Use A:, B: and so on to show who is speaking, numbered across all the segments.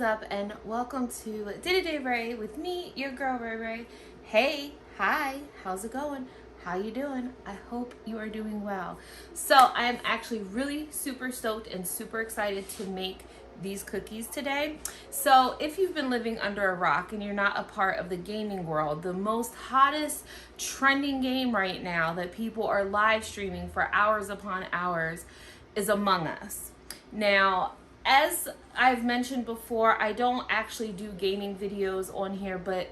A: up, and welcome to Day Ray with me, your girl Ray Ray. Hey, hi, how's it going? How you doing? I hope you are doing well. So I am actually really super stoked and super excited to make these cookies today. So if you've been living under a rock and you're not a part of the gaming world, the most hottest trending game right now that people are live streaming for hours upon hours is Among Us. Now, as I've mentioned before, I don't actually do gaming videos on here, but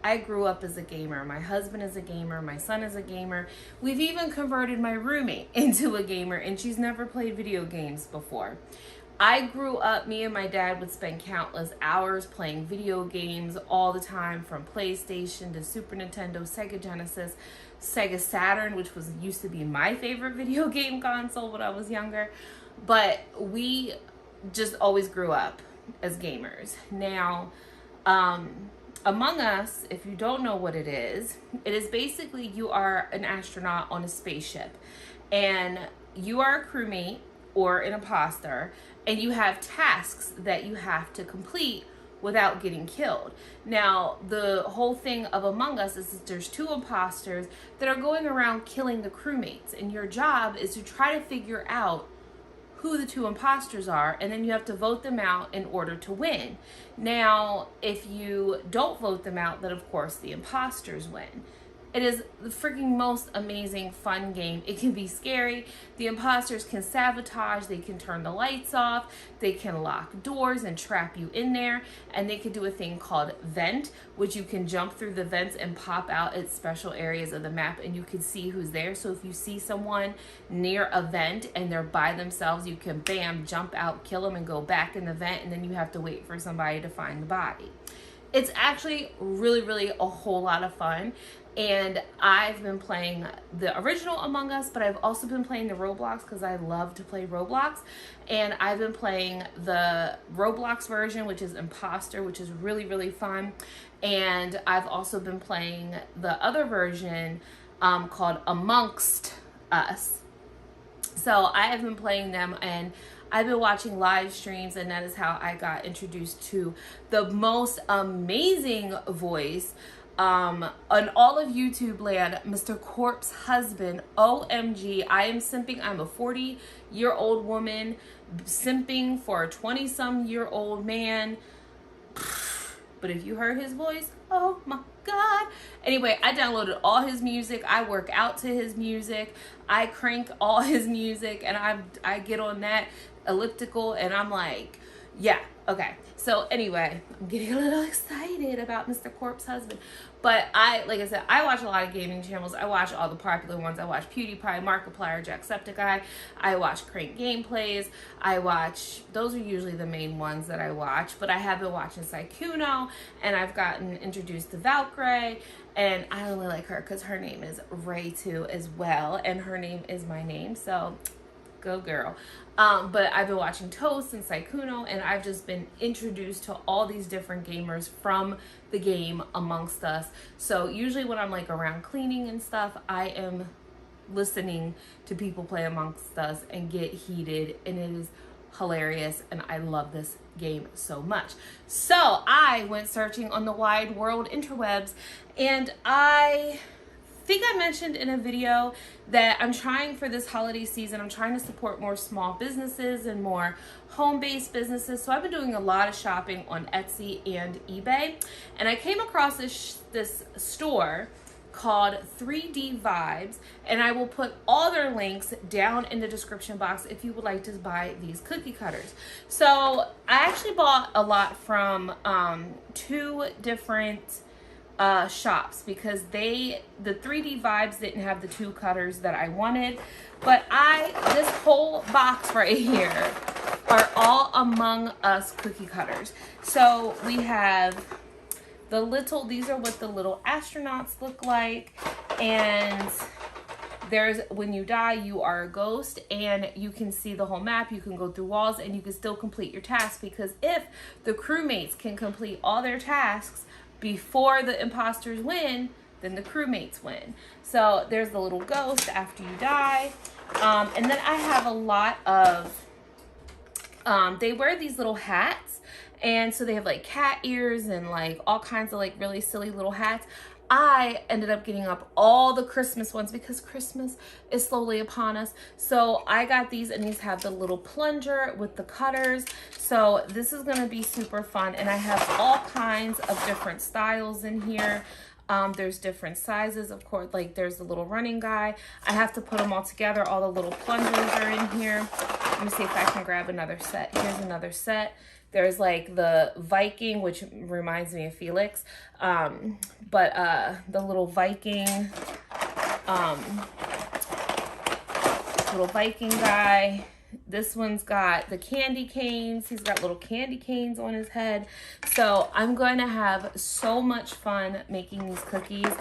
A: I grew up as a gamer. My husband is a gamer. My son is a gamer. We've even converted my roommate into a gamer, and she's never played video games before. I grew up, me and my dad would spend countless hours playing video games all the time, from PlayStation to Super Nintendo, Sega Genesis, Sega Saturn, which used to be my favorite video game console when I was younger. But we just always grew up as gamers. Now, Among Us, if you don't know what it is basically you are an astronaut on a spaceship, and you are a crewmate or an imposter, and you have tasks that you have to complete without getting killed. Now, the whole thing of Among Us is that there's two imposters that are going around killing the crewmates, and your job is to try to figure out who the two imposters are, and then you have to vote them out in order to win. Now, if you don't vote them out, then of course the imposters win. It is the freaking most amazing fun game. It can be scary. The imposters can sabotage, they can turn the lights off, they can lock doors and trap you in there, and they can do a thing called vent, which you can jump through the vents and pop out at special areas of the map, and you can see who's there. So if you see someone near a vent and they're by themselves, you can bam, jump out, kill them, and go back in the vent, and then you have to wait for somebody to find the body. It's actually really a whole lot of fun. And I've been playing the original Among Us, but I've also been playing the Roblox because I love to play Roblox. And I've been playing the Roblox version, which is Imposter, which is really fun. And I've also been playing the other version called Amongst Us. So I have been playing them, and I've been watching live streams, and that is how I got introduced to the most amazing voice on all of YouTube land, Mr. Corp's husband. OMG, I am simping. I'm a 40-year-old woman simping for a 20-some-year-old man. But if you heard his voice, oh my God. Anyway, I downloaded all his music. I work out to his music. I crank all his music, and I get on that elliptical, and I'm like, yeah, okay. So anyway, I'm getting a little excited about Mr. Corp's husband. But like I said, I watch a lot of gaming channels. I watch all the popular ones. I watch PewDiePie, Markiplier, Jacksepticeye. I watch Crank Gameplays. Those are usually the main ones that I watch. But I have been watching Sykkuno, and I've gotten introduced to Valkyrae. And I only like her because her name is Ray too as well. And her name is my name, so go girl. But I've been watching Toast and Sykkuno, and I've just been introduced to all these different gamers from the game Amongst Us. So usually when I'm like around cleaning and stuff, I am listening to people play Amongst Us and get heated, and it is hilarious, and I love this game so much. So I went searching on the wide world interwebs, and I think I mentioned in a video that I'm trying for this holiday season, I'm trying to support more small businesses and more home-based businesses. So I've been doing a lot of shopping on Etsy and eBay, and I came across this store called 3D Vibes, and I will put all their links down in the description box if you would like to buy these cookie cutters. So I actually bought a lot from two different shops, because the 3D Vibes didn't have the two cutters that I wanted. But this whole box right here are all Among Us cookie cutters. So we have these are what the little astronauts look like, and when you die, you are a ghost, and you can see the whole map, you can go through walls, and you can still complete your tasks, because if the crewmates can complete all their tasks before the imposters win, then the crewmates win. So there's the little ghost after you die. And then I have a lot of, they wear these little hats, And so they have like cat ears and like all kinds of like really silly little hats. I ended up getting up all the Christmas ones because Christmas is slowly upon us. So I got these, and these have the little plunger with the cutters. So this is going to be super fun. And I have all kinds of different styles in here. There's different sizes, of course, like there's the little running guy. I have to put them all together. All the little plungers are in here. Let me see if I can grab another set. Here's another set. There's like the Viking, which reminds me of Felix. But the little Viking guy. This one's got the candy canes. He's got little candy canes on his head. So I'm going to have so much fun making these cookies.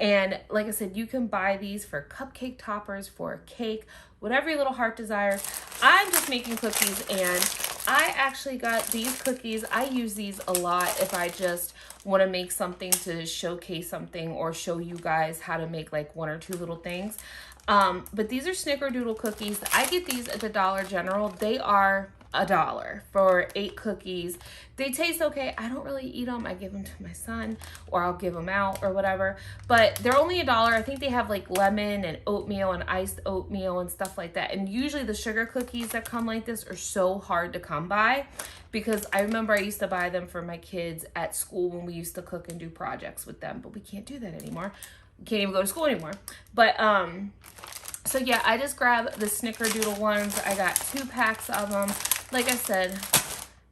A: And like I said, you can buy these for cupcake toppers, for a cake, whatever your little heart desires. I'm just making cookies, and I actually got these cookies. I use these a lot if I just want to make something to showcase something or show you guys how to make like one or two little things. But these are snickerdoodle cookies. I get these at the Dollar General. They are $1 for 8 cookies. They taste okay. I don't really eat them. I give them to my son, or I'll give them out or whatever. But they're only $1. I think they have like lemon and oatmeal and iced oatmeal and stuff like that. And usually the sugar cookies that come like this are so hard to come by, because I remember I used to buy them for my kids at school when we used to cook and do projects with them. But we can't do that anymore. We can't even go to school anymore. But so yeah, I just grabbed the snickerdoodle ones. I got 2 packs of them. Like I said,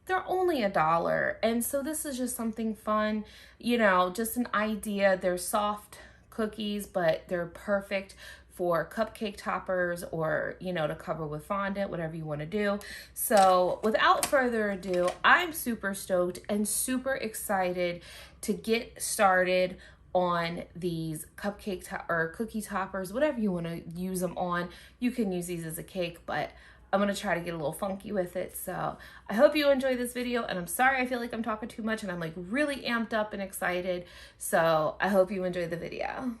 A: they're only $1. And so this is just something fun, you know, just an idea. They're soft cookies, but they're perfect for cupcake toppers, or, you know, to cover with fondant, whatever you want to do. So without further ado, I'm super stoked and super excited to get started on these cupcake or cookie toppers, whatever you want to use them on. You can use these as a cake, but I'm going to try to get a little funky with it. So I hope you enjoy this video, and I'm sorry I feel like I'm talking too much, and I'm like really amped up and excited. So I hope you enjoy the video.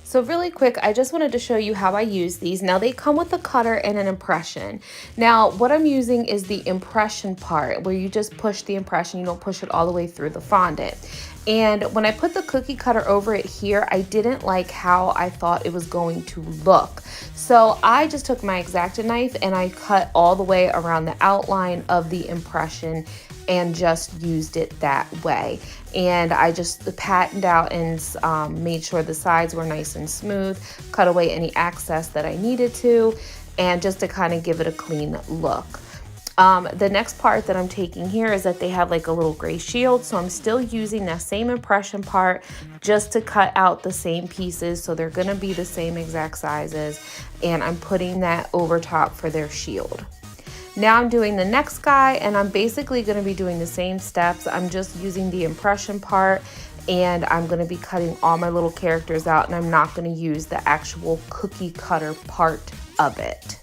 A: So really quick, I just wanted to show you how I use these. Now they come with a cutter and an impression. Now what I'm using is the impression part, where you just push the impression, you don't push it all the way through the fondant. And when I put the cookie cutter over it here, I didn't like how I thought it was going to look. So I just took my X-Acto knife and I cut all the way around the outline of the impression and just used it that way. And I just patted out and made sure the sides were nice and smooth, cut away any excess that I needed to, and just to kind of give it a clean look. The next part that I'm taking here is that they have like a little gray shield, so I'm still using that same impression part just to cut out the same pieces, so they're gonna be the same exact sizes, and I'm putting that over top for their shield. Now I'm doing the next guy, and I'm basically going to be doing the same steps. I'm just using the impression part, and I'm going to be cutting all my little characters out, and I'm not going to use the actual cookie cutter part of it.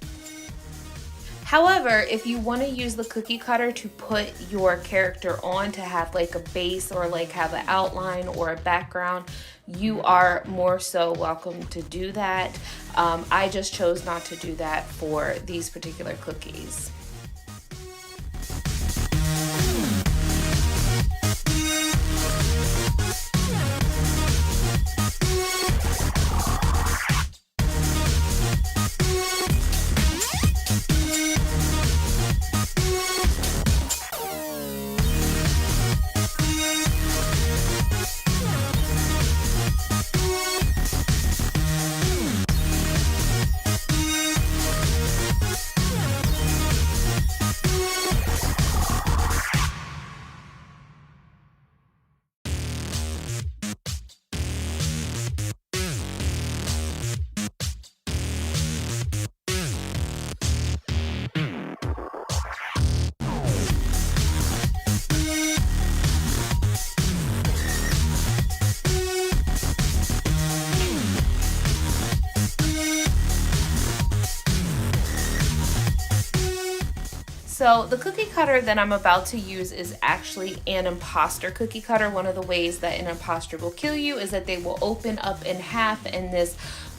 A: However, if you want to use the cookie cutter to put your character on, to have like a base or like have an outline or a background, you are more so welcome to do that. I just chose not to do that for these particular cookies. So the cookie cutter that I'm about to use is actually an imposter cookie cutter. One of the ways that an imposter will kill you is that they will open up in half, and this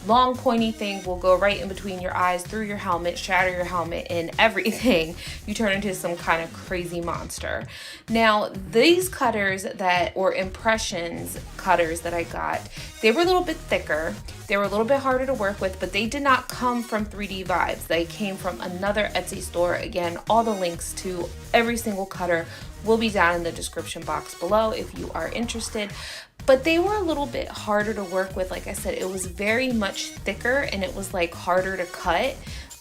A: long pointy thing will go right in between your eyes, through your helmet, shatter your helmet and everything. You turn into some kind of crazy monster. Now these cutters or impressions cutters that I got, they were a little bit thicker. They were a little bit harder to work with, but they did not come from 3D Vibes. They came from another Etsy store. Again, all the links to every single cutter will be down in the description box below if you are interested. But they were a little bit harder to work with. Like I said, it was very much thicker and it was like harder to cut,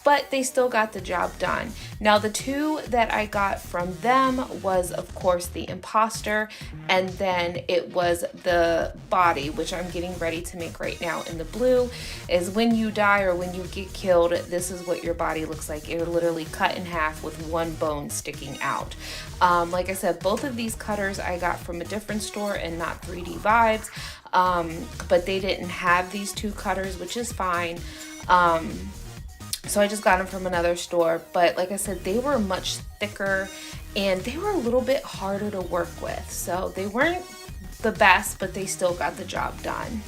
A: but they still got the job done. Now the two that I got from them was of course the Imposter, and then it was the body, which I'm getting ready to make right now in the blue. Is when you die or when you get killed, this is what your body looks like. It literally cut in half with one bone sticking out. Like I said, both of these cutters I got from a different store and not 3D Vibes, but they didn't have these two cutters, which is fine. So I just got them from another store, but like I said, they were much thicker and they were a little bit harder to work with. So they weren't the best, but they still got the job done.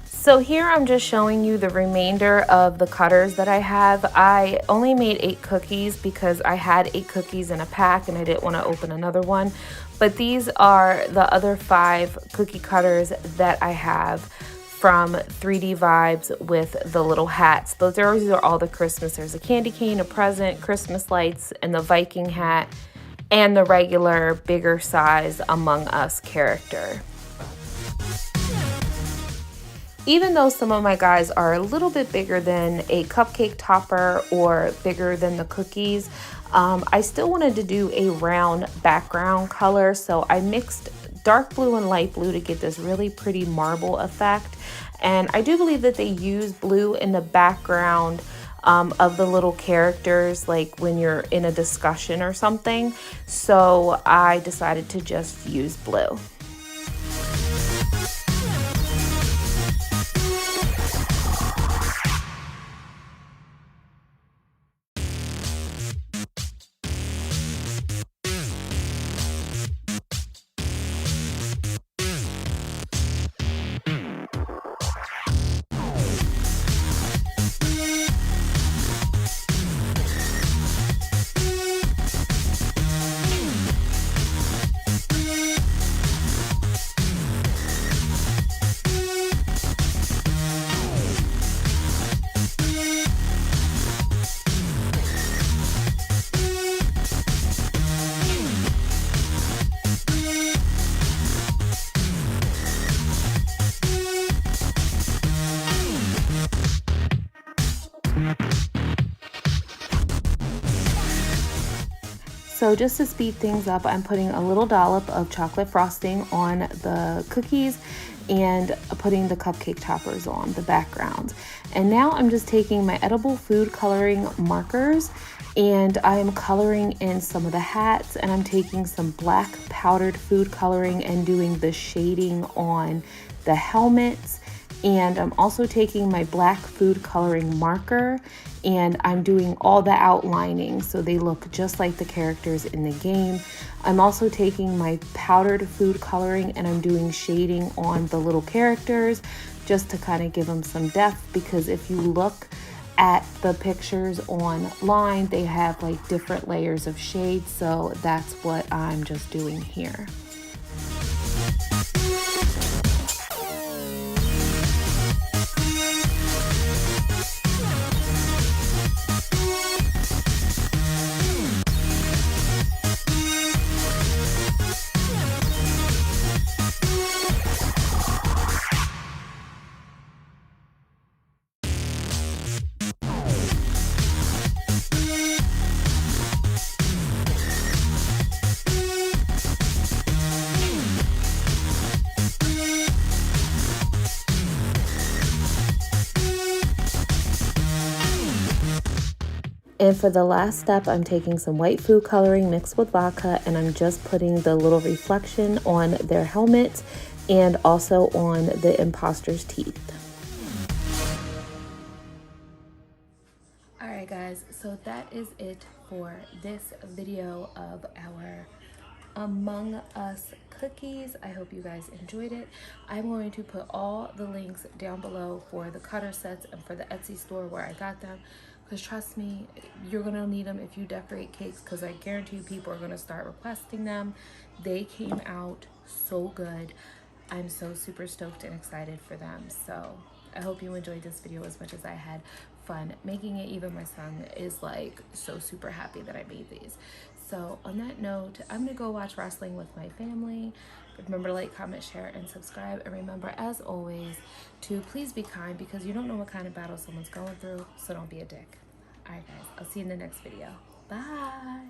A: So here I'm just showing you the remainder of the cutters that I have. I only made 8 cookies because I had 8 cookies in a pack and I didn't want to open another one. But these are the other 5 cookie cutters that I have from 3D Vibes with the little hats. Those are all the Christmas. There's a candy cane, a present, Christmas lights, and the Viking hat, and the regular bigger size Among Us character. Even though some of my guys are a little bit bigger than a cupcake topper or bigger than the cookies, I still wanted to do a round background color. So I mixed dark blue and light blue to get this really pretty marble effect. And I do believe that they use blue in the background of the little characters, like when you're in a discussion or something. So I decided to just use blue. So just to speed things up, I'm putting a little dollop of chocolate frosting on the cookies and putting the cupcake toppers on the background. And now I'm just taking my edible food coloring markers and I'm coloring in some of the hats, and I'm taking some black powdered food coloring and doing the shading on the helmets. And I'm also taking my black food coloring marker and I'm doing all the outlining so they look just like the characters in the game. I'm also taking my powdered food coloring and I'm doing shading on the little characters just to kind of give them some depth, because if you look at the pictures online, they have like different layers of shade. So that's what I'm just doing here. And for the last step, I'm taking some white food coloring mixed with vodka, and I'm just putting the little reflection on their helmets and also on the imposter's teeth. All right, guys, so that is it for this video of our Among Us cookies. I hope you guys enjoyed it. I'm going to put all the links down below for the cutter sets and for the Etsy store where I got them, because trust me, you're gonna need them if you decorate cakes, because I guarantee you people are gonna start requesting them. They came out so good. I'm so super stoked and excited for them. So I hope you enjoyed this video as much as I had fun making it. Even my son is like so super happy that I made these. So on that note, I'm gonna go watch wrestling with my family. Remember to like, comment, share, and subscribe. And remember, as always, to please be kind, because you don't know what kind of battle someone's going through, so don't be a dick. All right, guys, I'll see you in the next video. Bye.